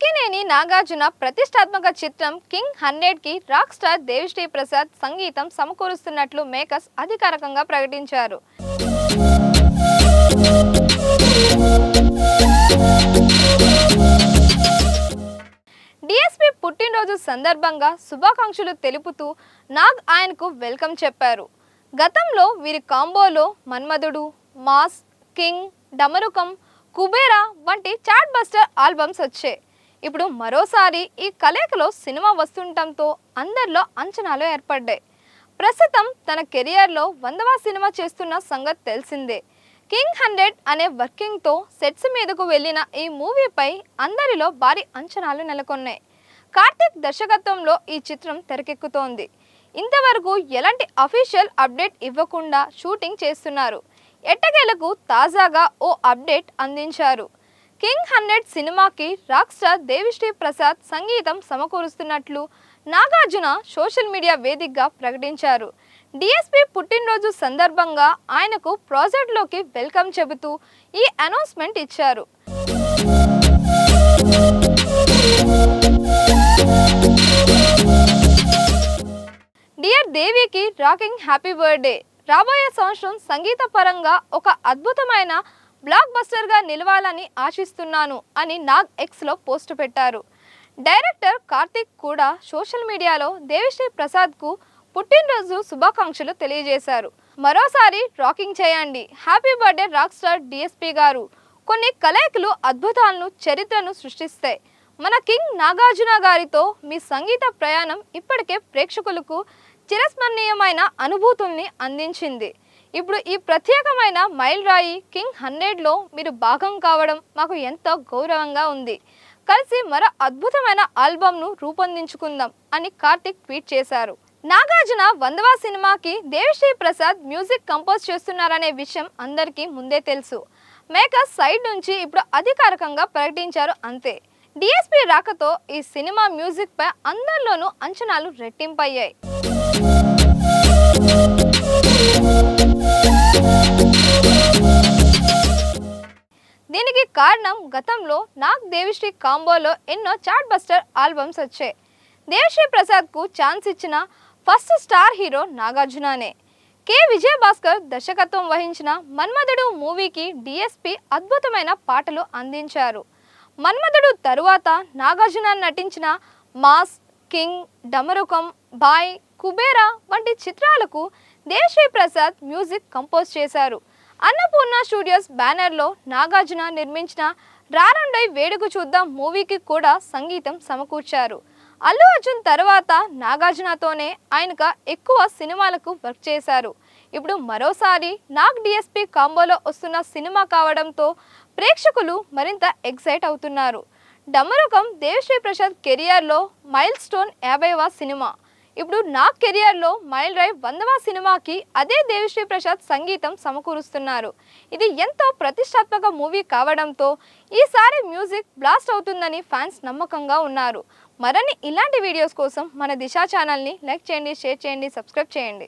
అక్కినేని నాగార్జున ప్రతిష్టాత్మక చిత్రం కింగ్ 100కి రాక్ స్టార్ దేవిశ్రీ ప్రసాద్ సంగీతం సమకూరుస్తున్నట్లు మేకర్స్ అధికారికంగా ప్రకటించారు. డిఎస్పీ పుట్టినరోజు సందర్భంగా శుభాకాంక్షలు తెలుపుతూ నాగ్ ఆయనకు వెల్కమ్ చెప్పారు. గతంలో వీరి కాంబోలో మన్మధుడు, మాస్, కింగ్, డమరుకం, కుబేరా వంటి చాట్ బస్టర్ ఆల్బమ్స్ వచ్చాయి. ఇప్పుడు మరోసారి ఈ కలయికలో సినిమా వస్తుండటంతో అందరిలో అంచనాలు ఏర్పడ్డాయి. ప్రస్తుతం తన కెరియర్లో 100వ సినిమా చేస్తున్న సంగతి తెలిసిందే. కింగ్ 100 అనే వర్కింగ్తో సెట్స్ మీదకు వెళ్ళిన ఈ మూవీపై అందరిలో భారీ అంచనాలు నెలకొన్నాయి. కార్తిక్ దర్శకత్వంలో ఈ చిత్రం తెరకెక్కుతోంది. ఇంతవరకు ఎలాంటి అఫీషియల్ అప్డేట్ ఇవ్వకుండా షూటింగ్ చేస్తున్నారు. ఎట్టకేలకు తాజాగా ఓ అప్డేట్ అందించారు. కింగ్ 100 సినిమాకి రాక్ స్టార్ దేవిశ్రీ ప్రసాద్ సంగీతం సమకూరుస్తున్నట్లు నాగార్జున సోషల్ మీడియా వేదికగా ప్రకటించారు. డిఎస్పీ పుట్టినరోజు సందర్భంగా ఆయనకు ప్రాజెక్ట్లోకి వెల్కమ్ చెబుతూ ఈ అనౌన్స్మెంట్ ఇచ్చారు. డియర్ దేవికి రాకింగ్ హ్యాపీ బర్త్డే. రాబోయే సంవత్సరం సంగీత పరంగా ఒక అద్భుతమైన బ్లాక్ బస్టర్గా నిలవాలని ఆశిస్తున్నాను అని నాగ్ ఎక్స్లో పోస్ట్ పెట్టారు. డైరెక్టర్ కార్తిక్ కూడా సోషల్ మీడియాలో దేవిశ్రీ ప్రసాద్కు పుట్టినరోజు శుభాకాంక్షలు తెలియజేశారు. మరోసారి రాకింగ్ చేయండి, happy birthday rock star DSP గారు. కొన్ని కలయికలు అద్భుతాలను, చరిత్రను సృష్టిస్తాయి. మన కింగ్ నాగార్జున గారితో మీ సంగీత ప్రయాణం ఇప్పటికే ప్రేక్షకులకు చిరస్మరణీయమైన అనుభూతుల్ని అందించింది. ఇప్పుడు ఈ ప్రత్యేకమైన మైల్ రాయి కింగ్ 100లో మీరు భాగం కావడం మాకు ఎంతో గౌరవంగా ఉంది. కలిసి మరో అద్భుతమైన ఆల్బమ్ను రూపొందించుకుందాం అని కార్తిక్ ట్వీట్ చేశారు. నాగార్జున 100వ సినిమాకి దేవిశ్రీ ప్రసాద్ మ్యూజిక్ కంపోజ్ చేస్తున్నారనే విషయం అందరికీ ముందే తెలుసు. మేకర్స్ సైడ్ నుంచి ఇప్పుడు అధికారికంగా ప్రకటించారు అంతే. డిఎస్పీ రాకతో ఈ సినిమా మ్యూజిక్ పై అందరిలోనూ అంచనాలు రెట్టింపయ్యాయి. దీనికి కారణం గతంలో నాగ్ దేవిశ్రీ కాంబోలో ఎన్నో చాట్ బస్టర్ ఆల్బమ్స్ వచ్చాయి. దేవిశ్రీ ప్రసాద్కు ఛాన్స్ ఇచ్చిన ఫస్ట్ స్టార్ హీరో నాగార్జుననే. కె విజయభాస్కర్ దర్శకత్వం వహించిన మన్మధుడు మూవీకి డిఎస్పీ అద్భుతమైన పాటలు అందించారు. మన్మధుడు తరువాత నాగార్జున నటించిన మాస్, కింగ్, డమరుకం, బాయ్, కుబేరా వంటి చిత్రాలకు దేవిశ్రీ ప్రసాద్ మ్యూజిక్ కంపోజ్ చేశారు. అన్నపూర్ణ స్టూడియోస్ బ్యానర్లో నాగార్జున నిర్మించిన రారండై వేడుక చూద్దాం మూవీకి కూడా సంగీతం సమకూర్చారు. అల్లు అర్జున్ తర్వాత నాగార్జునతోనే ఆయనగా ఎక్కువ సినిమాలకు వర్క్ చేశారు. ఇప్పుడు మరోసారి నాగ్ డిఎస్పీ కాంబోలో వస్తున్న సినిమా కావడంతో ప్రేక్షకులు మరింత ఎక్సైట్ అవుతున్నారు. డమరుకం దేవిశ్రీ ప్రసాద్ కెరియర్లో మైల్ స్టోన్ 50వ సినిమా. ఇప్పుడు నాగ్ కెరియర్లో మైల్ రైవ్ 100వ సినిమాకి అదే దేవిశ్రీ ప్రసాద్ సంగీతం సమకూరుస్తున్నారు. ఇది ఎంతో ప్రతిష్టాత్మక మూవీ కావడంతో ఈసారి మ్యూజిక్ బ్లాస్ట్ అవుతుందని ఫ్యాన్స్ నమ్మకంగా ఉన్నారు. మరిన్ని ఇలాంటి వీడియోస్ కోసం మన దిశ ఛానల్ని లైక్ చేయండి, షేర్ చేయండి, సబ్స్క్రైబ్ చేయండి.